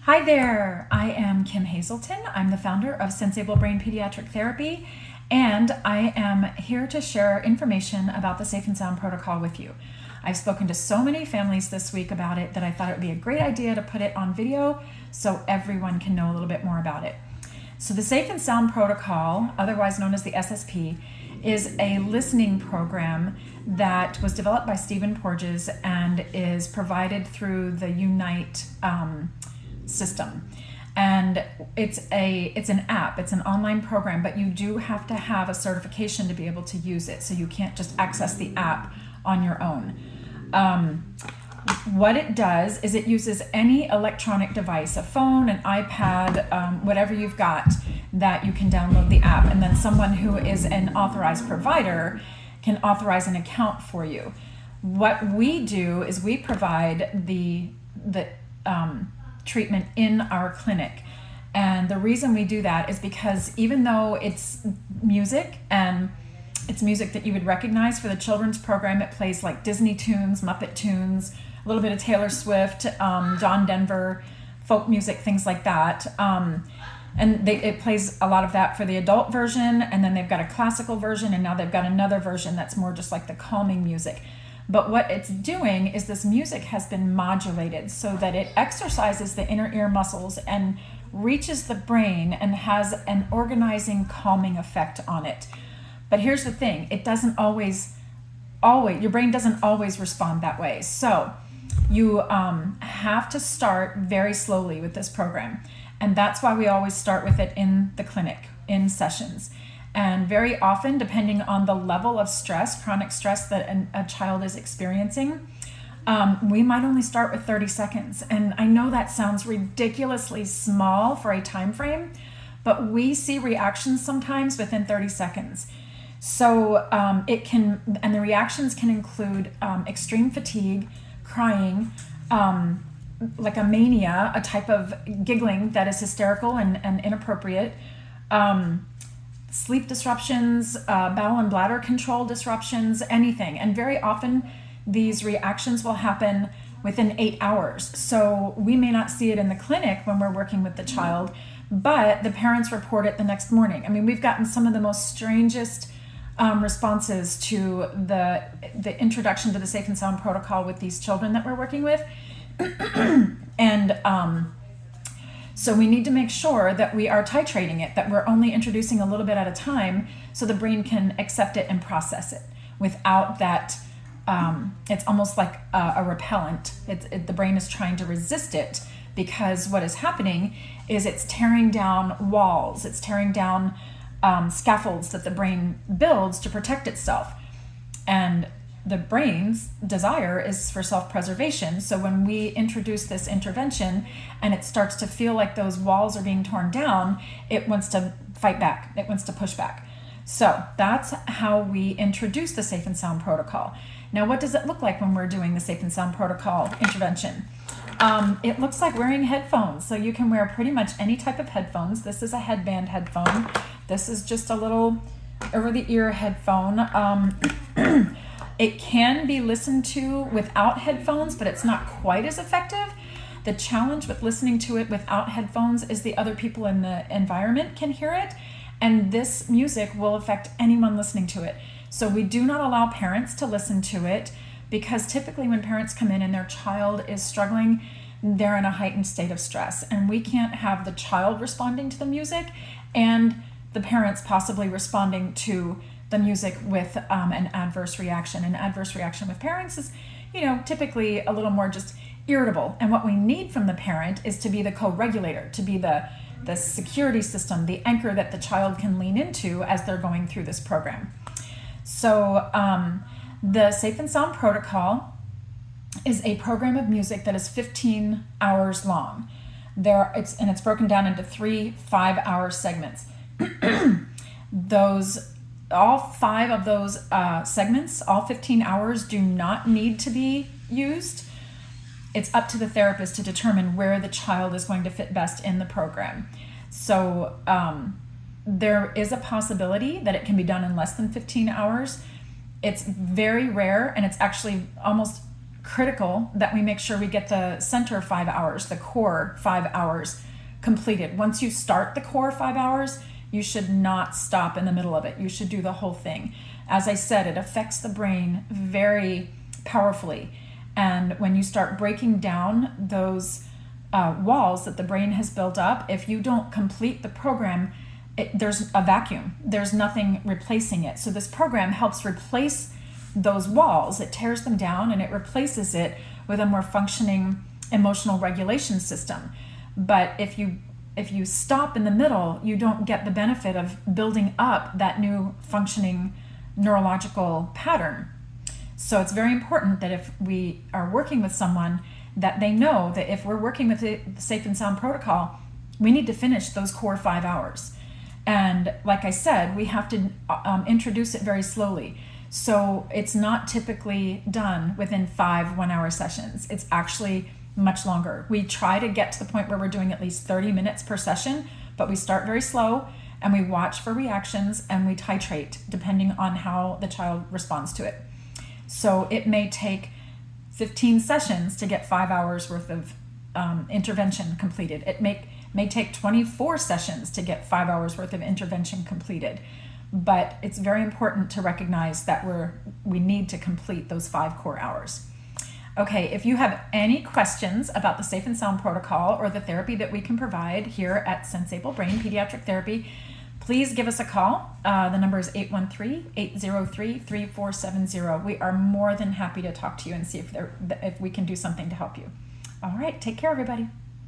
Hi there, I am Kim Hazelton. I'm the founder of Sensible Brain Pediatric Therapy, and I am here to share information about the Safe and Sound protocol with you. I've spoken to so many families this week about it that I thought it would be a great idea to put it on video so everyone can know a little bit more about it. So the Safe and Sound protocol, otherwise known as the SSP, is a listening program that was developed by Stephen Porges and is provided through the Unite system. And it's an app, it's an online program, but you do have to have a certification to be able to use it. So you can't just access the app on your own. What it does is it uses any electronic device, a phone, an iPad, whatever you've got, that you can download the app. And then someone who is an authorized provider can authorize an account for you. What we do is we provide the treatment in our clinic. And the reason we do that is because even though it's music, and it's music that you would recognize for the children's program, it plays like Disney tunes, Muppet tunes, a little bit of Taylor Swift, John Denver, folk music, things like that. And it plays a lot of that for the adult version, and then they've got a classical version, and now they've got another version that's more just like the calming music. But what it's doing is this music has been modulated so that it exercises the inner ear muscles and reaches the brain and has an organizing, calming effect on it. But here's the thing, it doesn't always, your brain doesn't always respond that way. So you have to start very slowly with this program. And that's why we always start with it in the clinic, in sessions. And very often, depending on the level of stress, chronic stress that a child is experiencing, we might only start with 30 seconds. And I know that sounds ridiculously small for a time frame, but we see reactions sometimes within 30 seconds. So and the reactions can include extreme fatigue, crying, like a mania, a type of giggling that is hysterical and inappropriate, sleep disruptions, bowel and bladder control disruptions, anything. And very often these reactions will happen within 8 hours. So we may not see it in the clinic when we're working with the child, but the parents report it the next morning. I mean, we've gotten some of the most strangest responses to the introduction to the Safe and Sound protocol with these children that we're working with. And so we need to make sure that we are titrating it, that we're only introducing a little bit at a time so the brain can accept it and process it without that. It's almost like a repellent. The brain is trying to resist it because what is happening is it's tearing down walls, it's tearing down scaffolds that the brain builds to protect itself. And the brain's desire is for self-preservation. So when we introduce this intervention and it starts to feel like those walls are being torn down, it wants to fight back. It wants to push back. So that's how we introduce the Safe and Sound protocol. Now, what does it look like when we're doing the Safe and Sound protocol intervention? It looks like wearing headphones. So you can wear pretty much any type of headphones. This is a headband headphone. This is just a little over-the-ear headphone. It can be listened to without headphones, but it's not quite as effective. The challenge with listening to it without headphones is the other people in the environment can hear it, and this music will affect anyone listening to it. So we do not allow parents to listen to it because typically when parents come in and their child is struggling, they're in a heightened state of stress, and we can't have the child responding to the music and the parents possibly responding to the music with an adverse reaction. An adverse reaction with parents is, typically a little more just irritable. And what we need from the parent is to be the co-regulator, to be the security system, the anchor that the child can lean into as they're going through this program. So the Safe and Sound protocol is a program of music that is 15 hours long. It's broken down into 3 5-hour segments. All 5 of those segments, all 15 hours, do not need to be used. It's up to the therapist to determine where the child is going to fit best in the program. So there is a possibility that it can be done in less than 15 hours. It's very rare, and it's actually almost critical that we make sure we get the center 5 hours, the core 5 hours completed. Once you start the core 5 hours, you should not stop in the middle of it. You should do the whole thing. As I said, it affects the brain very powerfully. And when you start breaking down those walls that the brain has built up, if you don't complete the program, there's a vacuum. There's nothing replacing it. So this program helps replace those walls. It tears them down and it replaces it with a more functioning emotional regulation system. But if you stop in the middle, you don't get the benefit of building up that new functioning neurological pattern. So it's very important that if we are working with someone, that they know that if we're working with the Safe and Sound protocol, we need to finish those core 5 hours. And like I said, we have to introduce it very slowly. So it's not typically done within 5 1-hour sessions. It's actually much longer. We try to get to the point where we're doing at least 30 minutes per session, but we start very slow and we watch for reactions and we titrate depending on how the child responds to it. So it may take 15 sessions to get 5 hours worth of intervention completed. It may take 24 sessions to get 5 hours worth of intervention completed. But it's very important to recognize that we need to complete those 5 core hours. Okay, if you have any questions about the Safe and Sound protocol or the therapy that we can provide here at Sensable Brain Pediatric Therapy, please give us a call. The number is 813-803-3470. We are more than happy to talk to you and see if we can do something to help you. All right, take care, everybody.